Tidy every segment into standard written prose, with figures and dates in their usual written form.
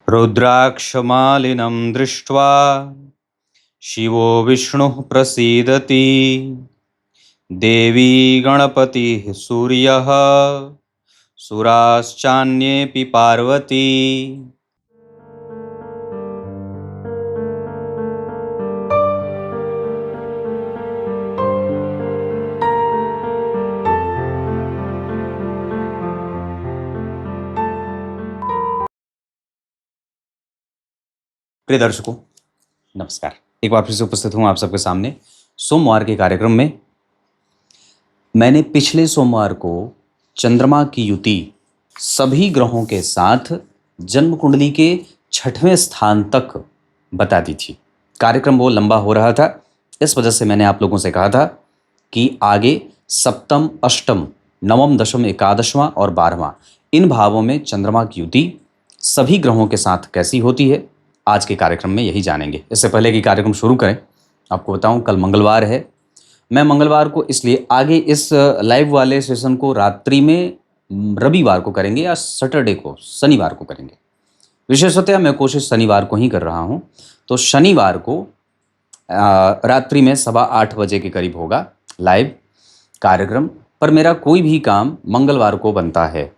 रुद्राक्षमालिनं दृष्ट्वा शिवो विष्णुः प्रसीदति। देवी गणपतिः सूर्यः सुराश्चान्येऽपि पार्वती। प्रिय दर्शकों, नमस्कार। एक बार फिर से उपस्थित हूँ आप सबके सामने सोमवार के कार्यक्रम में। मैंने पिछले सोमवार को चंद्रमा की युति सभी ग्रहों के साथ जन्म कुंडली के 6वें स्थान तक बता दी थी। कार्यक्रम वो लंबा हो रहा था, इस वजह से मैंने आप लोगों से कहा था कि आगे सप्तम, अष्टम, नवम, दशम, एकादशवां और 12वां इन भावों में चंद्रमा की युति सभी ग्रहों के साथ कैसी होती है, आज के कार्यक्रम में यही जानेंगे। इससे पहले कि कार्यक्रम शुरू करें, आपको बताऊं कल मंगलवार है। मैं मंगलवार को इसलिए आगे इस लाइव वाले सेशन को रात्रि में रविवार को करेंगे या सैटरडे को, शनिवार को करेंगे। विशेषतः मैं कोशिश शनिवार को ही कर रहा हूं। तो शनिवार को रात्रि में 8:15 बजे के करीब होगा लाइव कार्यक्रम। पर मेरा कोई भी काम मंगलवार को बनता है,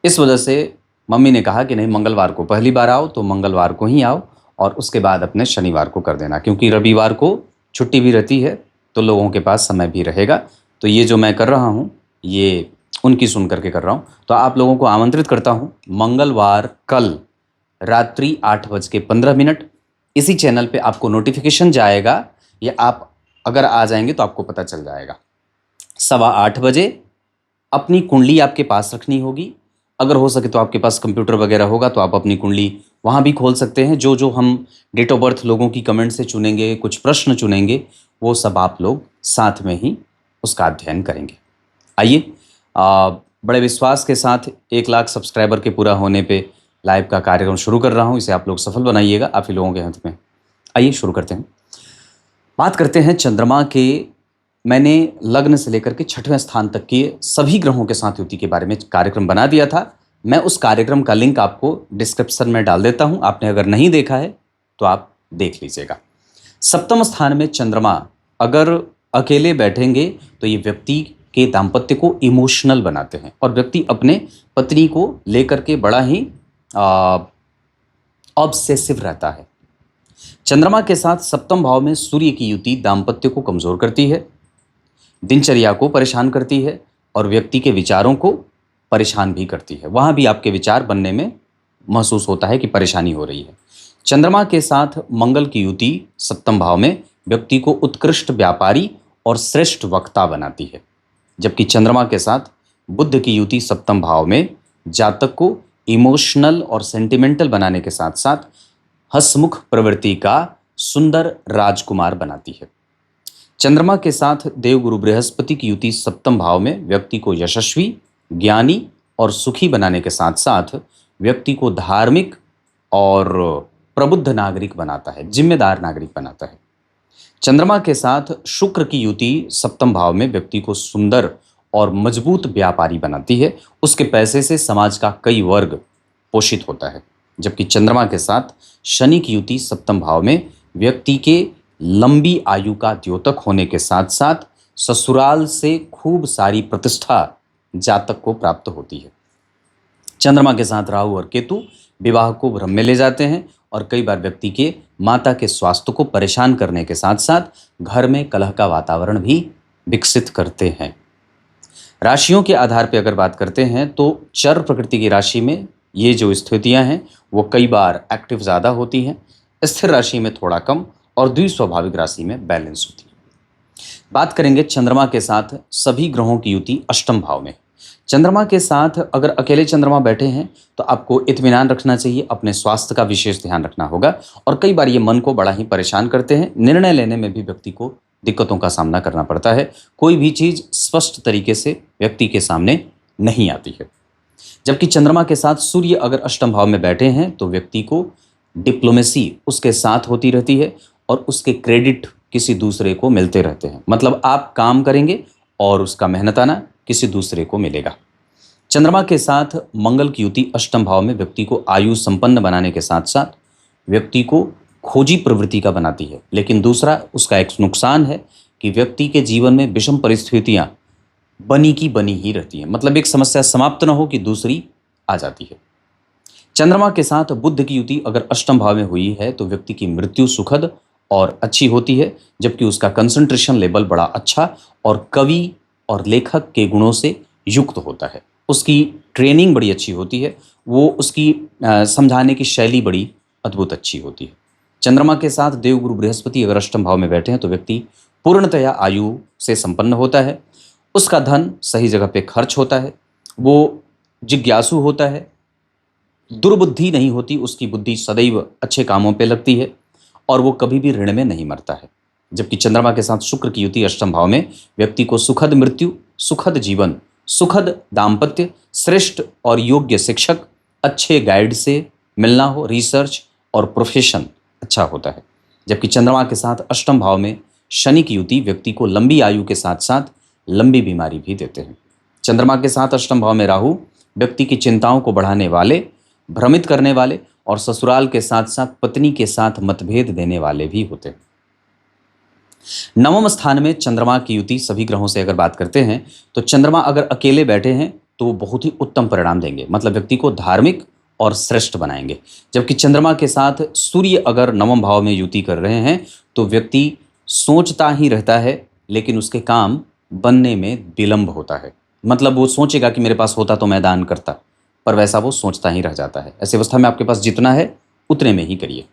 इस वजह से मम्मी ने कहा कि नहीं, मंगलवार को पहली बार आओ तो मंगलवार को ही आओ और उसके बाद अपने शनिवार को कर देना, क्योंकि रविवार को छुट्टी भी रहती है तो लोगों के पास समय भी रहेगा। तो ये जो मैं कर रहा हूँ ये उनकी सुन करके कर रहा हूँ। तो आप लोगों को आमंत्रित करता हूँ मंगलवार कल रात्रि 8:15 इसी चैनल पे आपको नोटिफिकेशन जाएगा, या आप अगर आ जाएंगे तो आपको पता चल जाएगा। 8:15 बजे अपनी कुंडली आपके पास रखनी होगी। अगर हो सके तो आपके पास कंप्यूटर वगैरह होगा तो आप अपनी कुंडली वहाँ भी खोल सकते हैं। जो हम डेट ऑफ बर्थ लोगों की कमेंट से चुनेंगे, कुछ प्रश्न चुनेंगे, वो सब आप लोग साथ में ही उसका अध्ययन करेंगे। आइए, बड़े विश्वास के साथ 1 लाख सब्सक्राइबर के पूरा होने पे लाइव का कार्यक्रम शुरू कर रहा हूँ। इसे आप लोग सफल बनाइएगा, आप ही लोगों के हाथ में। आइए शुरू करते हैं। बात करते हैं चंद्रमा के। मैंने लग्न से लेकर के 6वें स्थान तक के सभी ग्रहों के साथ युति के बारे में कार्यक्रम बना दिया था। मैं उस कार्यक्रम का लिंक आपको डिस्क्रिप्शन में डाल देता हूं। आपने अगर नहीं देखा है तो आप देख लीजिएगा। सप्तम स्थान में चंद्रमा अगर अकेले बैठेंगे तो ये व्यक्ति के दाम्पत्य को इमोशनल बनाते हैं और व्यक्ति अपने पत्नी को लेकर के बड़ा ही ऑब्सेसिव रहता है। चंद्रमा के साथ सप्तम भाव में सूर्य की युति दाम्पत्य को कमजोर करती है, दिनचर्या को परेशान करती है और व्यक्ति के विचारों को परेशान भी करती है। वहाँ भी आपके विचार बनने में महसूस होता है कि परेशानी हो रही है। चंद्रमा के साथ मंगल की युति सप्तम भाव में व्यक्ति को उत्कृष्ट व्यापारी और श्रेष्ठ वक्ता बनाती है, जबकि चंद्रमा के साथ बुध की युति सप्तम भाव में जातक को इमोशनल और सेंटिमेंटल बनाने के साथ साथ हंसमुख प्रवृत्ति का सुंदर राजकुमार बनाती है। चंद्रमा के साथ देवगुरु बृहस्पति की युति सप्तम भाव में व्यक्ति को यशस्वी, ज्ञानी और सुखी बनाने के साथ साथ व्यक्ति को धार्मिक और प्रबुद्ध नागरिक बनाता है, जिम्मेदार नागरिक बनाता है। चंद्रमा के साथ शुक्र की युति सप्तम भाव में व्यक्ति को सुंदर और मजबूत व्यापारी बनाती है। उसके पैसे से समाज का कई वर्ग पोषित होता है। जबकि चंद्रमा के साथ शनि की युति सप्तम भाव में व्यक्ति के लंबी आयु का द्योतक होने के साथ साथ ससुराल से खूब सारी प्रतिष्ठा जातक को प्राप्त होती है। चंद्रमा के साथ राहु और केतु विवाह को भ्रम में ले जाते हैं और कई बार व्यक्ति के माता के स्वास्थ्य को परेशान करने के साथ साथ घर में कलह का वातावरण भी विकसित करते हैं। राशियों के आधार पर अगर बात करते हैं तो चर प्रकृति की राशि में ये जो स्थितियां हैं वो कई बार एक्टिव ज़्यादा होती हैं, स्थिर राशि में थोड़ा कम और द्विस्वाभाविक राशि में बैलेंस होती है। बात करेंगे चंद्रमा के साथ सभी ग्रहों की युति अष्टम भाव में। चंद्रमा के साथ अगर अकेले चंद्रमा बैठे हैं तो आपको इत्मीनान रखना चाहिए, अपने स्वास्थ्य का विशेष ध्यान रखना होगा। और कई बार ये मन को बड़ा ही परेशान करते हैं, निर्णय लेने में भी व्यक्ति को दिक्कतों का सामना करना पड़ता है। कोई भी चीज़ स्पष्ट तरीके से व्यक्ति के सामने नहीं आती है। जबकि चंद्रमा के साथ सूर्य अगर अष्टम भाव में बैठे हैं तो व्यक्ति को डिप्लोमेसी उसके साथ होती रहती है और उसके क्रेडिट किसी दूसरे को मिलते रहते हैं। मतलब आप काम करेंगे और उसका मेहनताना किसी दूसरे को मिलेगा। चंद्रमा के साथ मंगल की युति अष्टम भाव में व्यक्ति को आयु संपन्न बनाने के साथ साथ व्यक्ति को खोजी प्रवृत्ति का बनाती है। लेकिन दूसरा उसका एक नुकसान है कि व्यक्ति के जीवन में विषम परिस्थितियां बनी की बनी ही रहती हैं। मतलब एक समस्या समाप्त न हो कि दूसरी आ जाती है। चंद्रमा के साथ बुध की युति अगर अष्टम भाव में हुई है तो व्यक्ति की मृत्यु सुखद और अच्छी होती है, जबकि उसका कंसंट्रेशन लेवल बड़ा अच्छा और कवि और लेखक के गुणों से युक्त होता है। उसकी ट्रेनिंग बड़ी अच्छी होती है, वो उसकी समझाने की शैली बड़ी अद्भुत अच्छी होती है। चंद्रमा के साथ देवगुरु बृहस्पति अगर अष्टम भाव में बैठे हैं तो व्यक्ति पूर्णतया आयु से संपन्न होता है। उसका धन सही जगह पे खर्च होता है, वो जिज्ञासु होता है, दुर्बुद्धि नहीं होती, उसकी बुद्धि सदैव अच्छे कामों पे लगती है और वो कभी भी ऋण में नहीं मरता है। जबकि चंद्रमा के साथ शुक्र की युति अष्टम भाव में व्यक्ति को सुखद मृत्यु, सुखद जीवन, सुखद दाम्पत्य, श्रेष्ठ और योग्य शिक्षक, अच्छे गाइड से मिलना हो, रिसर्च और प्रोफेशन अच्छा होता है। जबकि चंद्रमा के साथ अष्टम भाव में शनि की युति व्यक्ति को लंबी आयु के साथ साथ लंबी बीमारी भी देते हैं। चंद्रमा के साथ अष्टम भाव में राहु व्यक्ति की चिंताओं को बढ़ाने वाले, भ्रमित करने वाले और ससुराल के साथ साथ पत्नी के साथ मतभेद देने वाले भी होते हैं। नवम स्थान में चंद्रमा की युति सभी ग्रहों से अगर बात करते हैं तो चंद्रमा अगर अकेले बैठे हैं तो वो बहुत ही उत्तम परिणाम देंगे, मतलब व्यक्ति को धार्मिक और श्रेष्ठ बनाएंगे। जबकि चंद्रमा के साथ सूर्य अगर नवम भाव में युति कर रहे हैं तो व्यक्ति सोचता ही रहता है लेकिन उसके काम बनने में विलंब होता है। मतलब वो सोचेगा कि मेरे पास होता तो मैं दान करता, पर वैसा वो सोचता ही रह जाता है। ऐसी अवस्था में आपके पास जितना है उतने में ही करिए।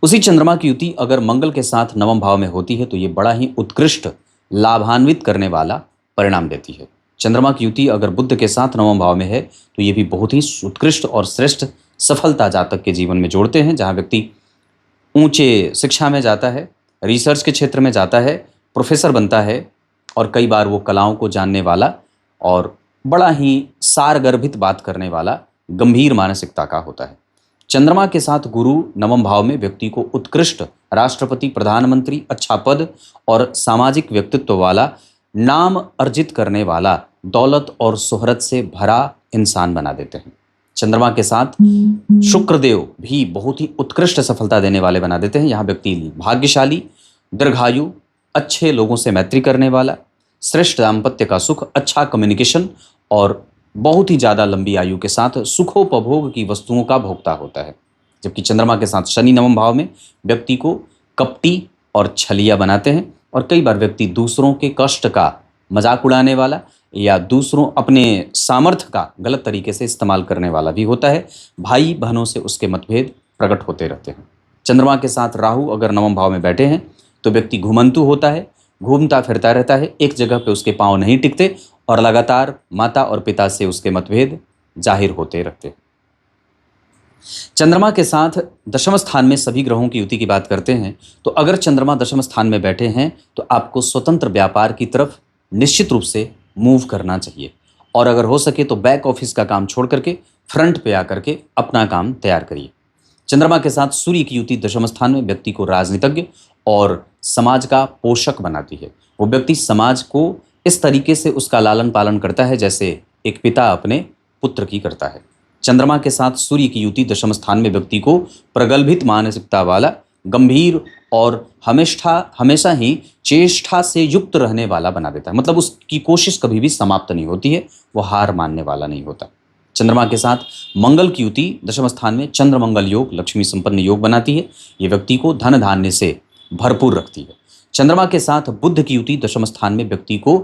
उसी चंद्रमा की युति अगर मंगल के साथ नवम भाव में होती है तो ये बड़ा ही उत्कृष्ट लाभान्वित करने वाला परिणाम देती है। चंद्रमा की युति अगर बुध के साथ नवम भाव में है तो ये भी बहुत ही उत्कृष्ट और श्रेष्ठ सफलता जातक के जीवन में जोड़ते हैं, जहाँ व्यक्ति ऊंचे शिक्षा में जाता है, रिसर्च के क्षेत्र में जाता है, प्रोफेसर बनता है और कई बार वो कलाओं को जानने वाला और बड़ा ही सारगर्भित बात करने वाला गंभीर मानसिकता का होता है। चंद्रमा के साथ गुरु नवम भाव में व्यक्ति को उत्कृष्ट राष्ट्रपति, प्रधानमंत्री, अच्छा पद और सामाजिक व्यक्तित्व वाला, नाम अर्जित करने वाला, दौलत और शोहरत से भरा इंसान बना देते हैं। चंद्रमा के साथ शुक्रदेव भी बहुत ही उत्कृष्ट सफलता देने वाले बना देते हैं। यहाँ व्यक्ति भाग्यशाली, दीर्घायु, अच्छे लोगों से मैत्री करने वाला, श्रेष्ठ दाम्पत्य का सुख, अच्छा कम्युनिकेशन और बहुत ही ज़्यादा लंबी आयु के साथ सुखोपभोग की वस्तुओं का भोक्ता होता है। जबकि चंद्रमा के साथ शनि नवम भाव में व्यक्ति को कपटी और छलिया बनाते हैं और कई बार व्यक्ति दूसरों के कष्ट का मजाक उड़ाने वाला या दूसरों अपने सामर्थ्य का गलत तरीके से इस्तेमाल करने वाला भी होता है। भाई बहनों से उसके मतभेद प्रकट होते रहते हैं। चंद्रमा के साथ राहु अगर नवम भाव में बैठे हैं तो व्यक्ति घुमंतु होता है, घूमता फिरता रहता है, एक जगह पे उसके पांव नहीं टिकते और लगातार माता और पिता से उसके मतभेद जाहिर होते रहते हैं। चंद्रमा के साथ दशम स्थान में सभी ग्रहों की युति की बात करते हैं तो अगर चंद्रमा दशम स्थान में बैठे हैं तो आपको स्वतंत्र व्यापार की तरफ निश्चित रूप से मूव करना चाहिए और अगर हो सके तो बैक ऑफिस का काम छोड़ करके फ्रंट पे आकर के अपना काम तैयार करिए। चंद्रमा के साथ सूर्य की युति दशम स्थान में व्यक्ति को राजनीतिज्ञ और समाज का पोषक बनाती है। वो व्यक्ति समाज को इस तरीके से उसका लालन पालन करता है जैसे एक पिता अपने पुत्र की करता है। चंद्रमा के साथ सूर्य की युति दशम स्थान में व्यक्ति को प्रगल्भित मानसिकता वाला, गंभीर और हमेशा ही चेष्टा से युक्त रहने वाला बना देता है। मतलब उसकी कोशिश कभी भी समाप्त नहीं होती है, वो हार मानने वाला नहीं होता। चंद्रमा के साथ मंगल की युति दशम स्थान में चंद्र मंगल योग लक्ष्मी संपन्न योग बनाती है। ये व्यक्ति को धन धान्य से भरपूर रखती है। चंद्रमा के साथ बुध की युति दशम स्थान में व्यक्ति को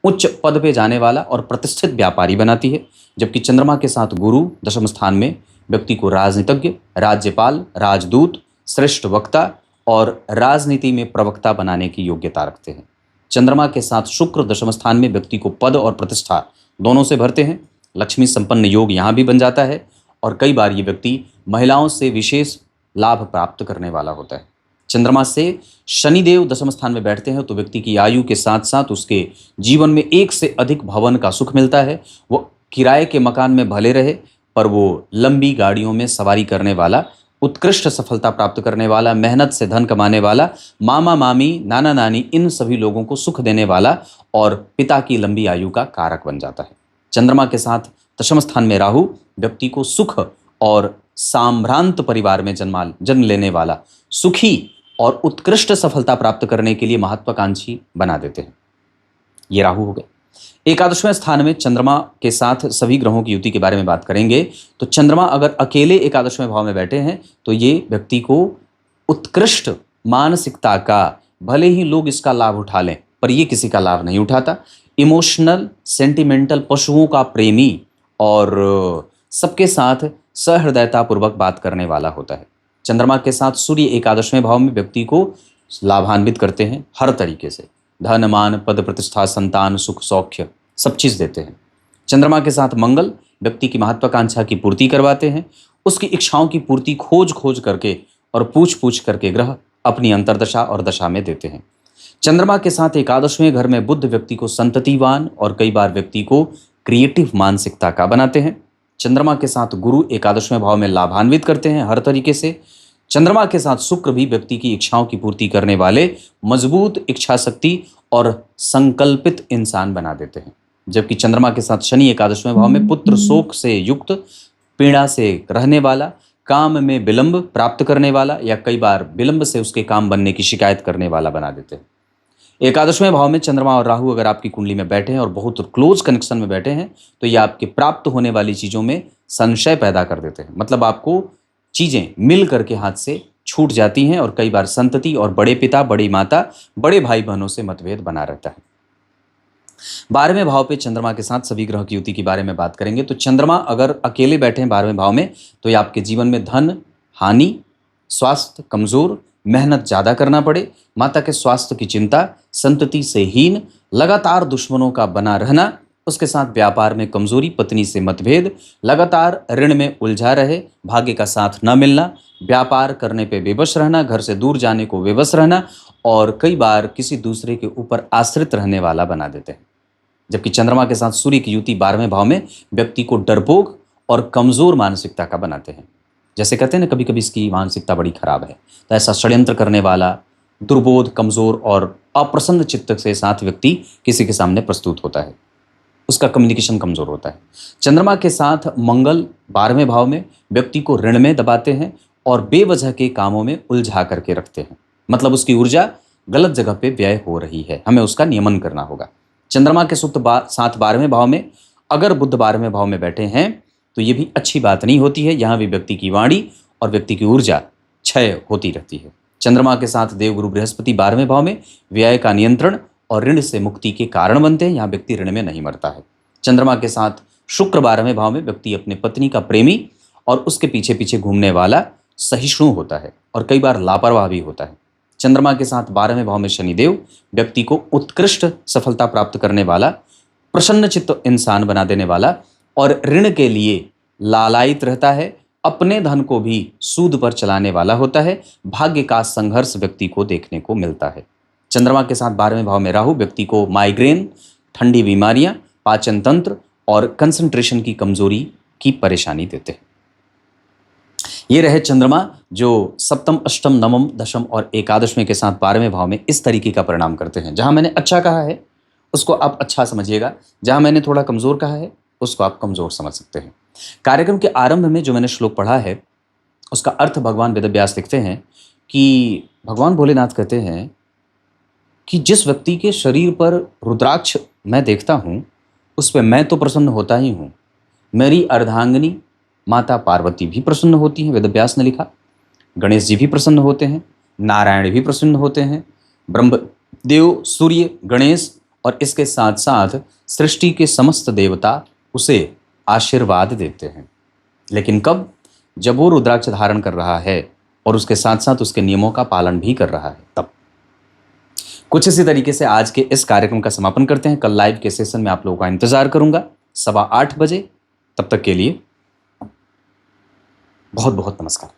उच्च पद पे जाने वाला और प्रतिष्ठित व्यापारी बनाती है। जबकि चंद्रमा के साथ गुरु दशम स्थान में व्यक्ति को राजनीतिज्ञ, राज्यपाल, राजदूत, श्रेष्ठ वक्ता और राजनीति में प्रवक्ता बनाने की योग्यता रखते हैं। चंद्रमा के साथ शुक्र दशम स्थान में व्यक्ति को पद और प्रतिष्ठा दोनों से भरते हैं। लक्ष्मी संपन्न योग यहाँ भी बन जाता है और कई बार ये व्यक्ति महिलाओं से विशेष लाभ प्राप्त करने वाला होता है। चंद्रमा से शनिदेव दशम स्थान में बैठते हैं तो व्यक्ति की आयु के साथ साथ उसके जीवन में एक से अधिक भवन का सुख मिलता है। वो किराए के मकान में भले रहे पर वो लंबी गाड़ियों में सवारी करने वाला, उत्कृष्ट सफलता प्राप्त करने वाला, मेहनत से धन कमाने वाला, मामा मामी, नाना नानी इन सभी लोगों को सुख देने वाला और पिता की लंबी आयु का कारक बन जाता है। चंद्रमा के साथ दशम स्थान में राहु व्यक्ति को सुख और साम्रांत परिवार में जन्म लेने वाला सुखी और उत्कृष्ट सफलता प्राप्त करने के लिए महत्वाकांक्षी बना देते हैं। ये राहु हो गए। एकादशवें स्थान में चंद्रमा के साथ सभी ग्रहों की युति के बारे में बात करेंगे तो चंद्रमा अगर अकेले एकादशवें भाव में बैठे हैं तो ये व्यक्ति को उत्कृष्ट मानसिकता का, भले ही लोग इसका लाभ उठा लें पर ये किसी का लाभ नहीं उठाता, इमोशनल सेंटिमेंटल, पशुओं का प्रेमी और सबके साथ सहृदयता पूर्वक बात करने वाला होता है। चंद्रमा के साथ सूर्य एकादशवें भाव में व्यक्ति को लाभान्वित करते हैं हर तरीके से, धन मान पद प्रतिष्ठा संतान सुख सौख्य सब चीज़ देते हैं। चंद्रमा के साथ मंगल व्यक्ति की महत्वाकांक्षा की पूर्ति करवाते हैं, उसकी इच्छाओं की पूर्ति खोज खोज करके और पूछ पूछ करके ग्रह अपनी अंतर्दशा और दशा में देते हैं। चंद्रमा के साथ एकादशवें घर में बुध व्यक्ति को संततिवान और कई बार व्यक्ति को क्रिएटिव मानसिकता का बनाते हैं। चंद्रमा के साथ गुरु एकादशवें भाव में लाभान्वित करते हैं हर तरीके से। चंद्रमा के साथ शुक्र भी व्यक्ति की इच्छाओं की पूर्ति करने वाले मजबूत इच्छा शक्ति और संकल्पित इंसान बना देते हैं। जबकि चंद्रमा के साथ शनि एकादशवें भाव में पुत्र शोक से युक्त, पीड़ा से रहने वाला, काम में विलंब प्राप्त करने वाला या कई बार विलंब से उसके काम बनने की शिकायत करने वाला बना देते हैं। एकादशवें भाव में चंद्रमा और राहु अगर आपकी कुंडली में बैठे हैं और बहुत क्लोज कनेक्शन में बैठे हैं तो ये आपके प्राप्त होने वाली चीज़ों में संशय पैदा कर देते हैं। मतलब आपको चीज़ें मिल करके हाथ से छूट जाती हैं और कई बार संतति और बड़े पिता, बड़ी माता, बड़े भाई बहनों से मतभेद बना रहता है। 12वें भाव पे चंद्रमा के साथ सभी ग्रह की युति के बारे में बात करेंगे तो चंद्रमा अगर अकेले बैठे हैं 12वें भाव में तो ये आपके जीवन में धन हानि, स्वास्थ्य कमजोर, मेहनत ज़्यादा करना पड़े, माता के स्वास्थ्य की चिंता, संतति से हीन, लगातार दुश्मनों का बना रहना, उसके साथ व्यापार में कमजोरी, पत्नी से मतभेद, लगातार ऋण में उलझा रहे, भाग्य का साथ न मिलना, व्यापार करने पे बेबस रहना, घर से दूर जाने को बेबस रहना और कई बार किसी दूसरे के ऊपर आश्रित रहने वाला बना देते हैं। जबकि चंद्रमा के साथ सूर्य की युति 12वें भाव में व्यक्ति को डरपोक और कमजोर मानसिकता का बनाते हैं। जैसे कहते हैं ना, कभी कभी इसकी मानसिकता बड़ी खराब है, तो ऐसा षड्यंत्र करने वाला, दुर्बोध, कमजोर और अप्रसन्न चित्त के साथ व्यक्ति किसी के सामने प्रस्तुत होता है, उसका कम्युनिकेशन कमजोर होता है। चंद्रमा के साथ मंगल 12वें भाव में व्यक्ति को ऋण में दबाते हैं और बेवजह के कामों में उलझा करके रखते हैं। मतलब उसकी ऊर्जा गलत जगह पे व्यय हो रही है, हमें उसका नियमन करना होगा। चंद्रमा के साथ 12वें भाव में अगर बुध 12वें भाव में बैठे हैं तो ये भी अच्छी बात नहीं होती है। यहाँ भी व्यक्ति की वाणी और व्यक्ति की ऊर्जा क्षय होती रहती है। चंद्रमा के साथ देवगुरु बृहस्पति 12वें भाव में व्यय का नियंत्रण और ऋण से मुक्ति के कारण बनते हैं। यहाँ व्यक्ति ऋण में नहीं मरता है। चंद्रमा के साथ शुक्र 12वें भाव में व्यक्ति अपने पत्नी का प्रेमी और उसके पीछे पीछे घूमने वाला सहिष्णु होता है और कई बार लापरवाह भी होता है। चंद्रमा के साथ 12वें भाव में शनिदेव व्यक्ति को उत्कृष्ट सफलता प्राप्त करने वाला, प्रसन्न चित्त इंसान बना देने वाला और ऋण के लिए लालायित रहता है, अपने धन को भी सूद पर चलाने वाला होता है। भाग्य का संघर्ष व्यक्ति को देखने को मिलता है। चंद्रमा के साथ 12वें भाव में राहु व्यक्ति को माइग्रेन, ठंडी बीमारियां, पाचन तंत्र और कंसंट्रेशन की कमजोरी की परेशानी देते हैं। ये रहे चंद्रमा जो सप्तम, अष्टम, नवम, दशम और एकादशवें के साथ 12वें भाव में इस तरीके का परिणाम करते हैं। जहां मैंने अच्छा कहा है उसको आप अच्छा समझिएगा, जहां मैंने थोड़ा कमजोर कहा है उसको आप कमजोर समझ सकते हैं। कार्यक्रम के आरंभ में जो मैंने श्लोक पढ़ा है उसका अर्थ भगवान वेदव्यास लिखते हैं कि भगवान भोलेनाथ कहते हैं कि जिस व्यक्ति के शरीर पर रुद्राक्ष मैं देखता हूँ उस पर मैं तो प्रसन्न होता ही हूँ, मेरी अर्धांगिनी माता पार्वती भी प्रसन्न होती हैं, वेदव्यास ने लिखा। गणेश जी भी प्रसन्न होते हैं, नारायण भी प्रसन्न होते हैं, ब्रह्मदेव, सूर्य, गणेश और इसके साथ साथ सृष्टि के समस्त देवता उसे आशीर्वाद देते हैं। लेकिन कब? जब वो रुद्राक्ष धारण कर रहा है और उसके साथ साथ उसके नियमों का पालन भी कर रहा है, तब। कुछ इसी तरीके से आज के इस कार्यक्रम का समापन करते हैं। कल लाइव के सेशन में आप लोगों का इंतजार करूंगा 8:15 बजे। तब तक के लिए बहुत बहुत नमस्कार।